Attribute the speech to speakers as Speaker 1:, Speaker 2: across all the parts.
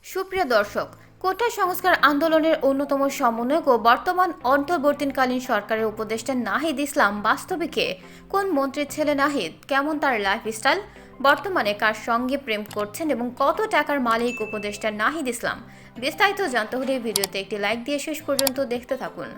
Speaker 1: সুপ্রিয় দর্শক, কোটা সংস্কার আন্দোলনের অন্যতম সমন্বয়ক ও বর্তমান অন্তর্বর্তীকালীন সরকারের উপদেষ্টা নাহিদ ইসলাম বাস্তবে কে? কোন মন্ত্রীর ছেলে নাহিদ? কেমন তার লাইফস্টাইল? বর্তমানে কার সঙ্গে প্রেম করছেন এবং কত টাকার মালিক উপদেষ্টা নাহিদ ইসলাম? বিস্তারিত জানতে হলে ভিডিওতে একটি লাইক দিয়ে শেষ পর্যন্ত দেখতে থাকুন।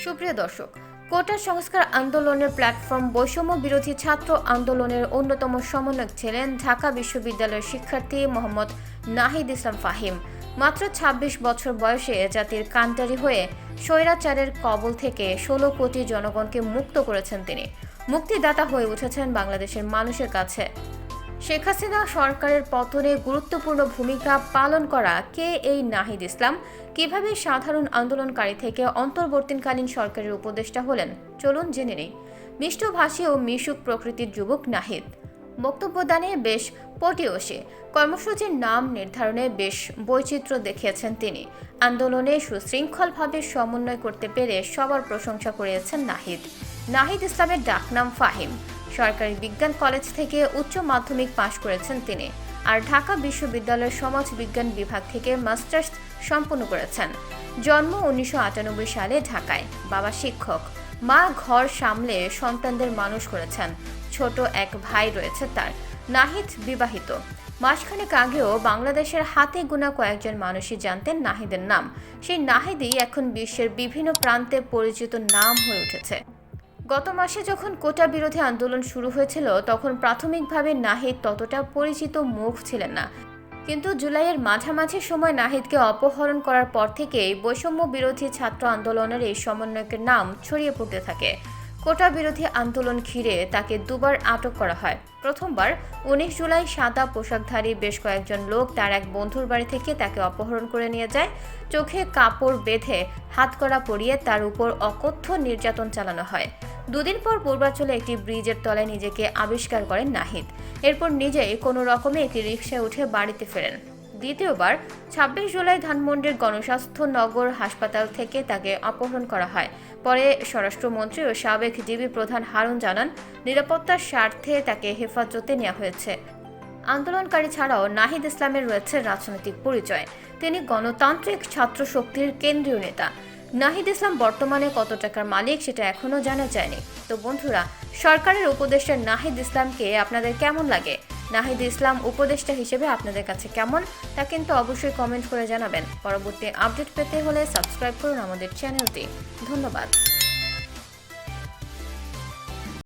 Speaker 1: সুপ্রিয় দর্শক, কোটা সংস্কার আন্দোলনের প্ল্যাটফর্ম বৈষম্য বিরোধী ছাত্র আন্দোলনের অন্যতম সমন্বয়ক ছিলেন ঢাকা বিশ্ববিদ্যালয়ের শিক্ষার্থী মোহাম্মদ নাহিদ ইসলাম ফাহিম। মাত্র ২৬ বছর বয়সে জাতির কান্ডারি হয়ে স্বৈরাচারের কবল থেকে ১৬ কোটি জনগণকে মুক্ত করেছেন তিনি। মুক্তিদাতা হয়ে উঠেছেন বাংলাদেশের মানুষের কাছে। শেখ হাসিনা সরকারের পতনে গুরুত্বপূর্ণ ভূমিকা পালন করা কে এই নাহিদ ইসলাম? কিভাবে সাধারণ আন্দোলনকারী থেকে অন্তর্বর্তীকালীন সরকারের উপদেষ্টা হলেন? চলুন জেনে নেই। মিষ্টভাষী ও মিশুক প্রকৃতির যুবক নাহিদ। বক্তব্যদানে বেশ পটিয়সী, কর্মসূচির নাম নির্ধারণে বেশ বৈচিত্র্য দেখিয়েছেন তিনি। আন্দোলনে সুশৃঙ্খলভাবে সমন্বয় করতে পেরে সবার প্রশংসা করিয়েছেন নাহিদ। নাহিদ ইসলামের ডাকনাম ফাহিম। সরকারি বিজ্ঞান কলেজ থেকে উচ্চ মাধ্যমিক পাশ করেছেন তিনি, আর ঢাকা বিশ্ববিদ্যালয়ের সমাজ বিজ্ঞান বিভাগ থেকে মাস্টার্স সম্পন্ন করেছেন। জন্ম ১৯৯৮ সালে ঢাকায়। বাবা শিক্ষক, মা ঘর সামলে সন্তানদের মানুষ করেছেন। ছোট এক ভাই রয়েছে তার। নাহিদ বিবাহিত। মাসখানেক আগেও বাংলাদেশের হাতে গোনা কয়েকজন মানুষই জানতেন নাহিদের নাম। সেই নাহিদই এখন বিশ্বের বিভিন্ন প্রান্তে পরিচিত নাম হয়ে উঠেছে। গত মাসে যখন কোটা বিরোধী আন্দোলন শুরু হয়েছিল, তখন প্রাথমিকভাবে নাহিদ ততটা পরিচিত মুখ ছিলেন না। কিন্তু জুলাইয়ের মাঝামাঝি সময় নাহিদকে অপহরণ করার পর থেকেই বৈষম্য বিরোধী ছাত্র আন্দোলনের এই সমন্বয়কের নাম ছড়িয়ে পড়তে থাকে। কোটা বিরোধী আন্দোলন ঘিরে তাকে দুবার আটক করা হয়। প্রথমবার ১৯ জুলাই সাদা পোশাকধারী বেশ কয়েকজন লোক তার এক বন্ধুর বাড়ি থেকে তাকে অপহরণ করে নিয়ে যায়। চোখে কাপড় বেঁধে হাতকড়া পরিয়ে তার উপর অকথ্য নির্যাতন চালানো হয়। দুদিন পর পূর্বাঞ্চলে একটি ব্রিজের তলায় নিজেকে আবিষ্কার করেন নাহিদ। এরপর নিজেই কোনো রকমে একটি রিকশায় উঠে বাড়িতে ফেরেন। দ্বিতীয়বার ২৬ জুলাই ধানমন্ডির গণস্বাস্থ্য নগর হাসপাতাল থেকে তাকে অপহরণ করা হয়। পরে স্বরাষ্ট্রমন্ত্রী ও সাবেক ডিবি প্রধান হারুন জানান, নিরাপত্তার স্বার্থে তাকে হেফাজতে নেওয়া হয়েছে। আন্দোলনকারী ছাড়াও নাহিদ ইসলামের রয়েছে রাজনৈতিক পরিচয়। তিনি গণতান্ত্রিক ছাত্র শক্তির কেন্দ্রীয় নেতা। নাহিদ ইসলাম বর্তমানে কত টাকার মালিক সেটা এখনও জানা যায়নি। তো বন্ধুরা, সরকারের উপদেষ্টা নাহিদ ইসলামকে আপনাদের কেমন লাগে? নাহিদ ইসলাম উপদেষ্টা হিসেবে আপনাদের কাছে কেমন, তা কিন্তু অবশ্যই কমেন্ট করে জানাবেন। পরবর্তী আপডেট পেতে হলে সাবস্ক্রাইব করুন আমাদের চ্যানেলটি। ধন্যবাদ।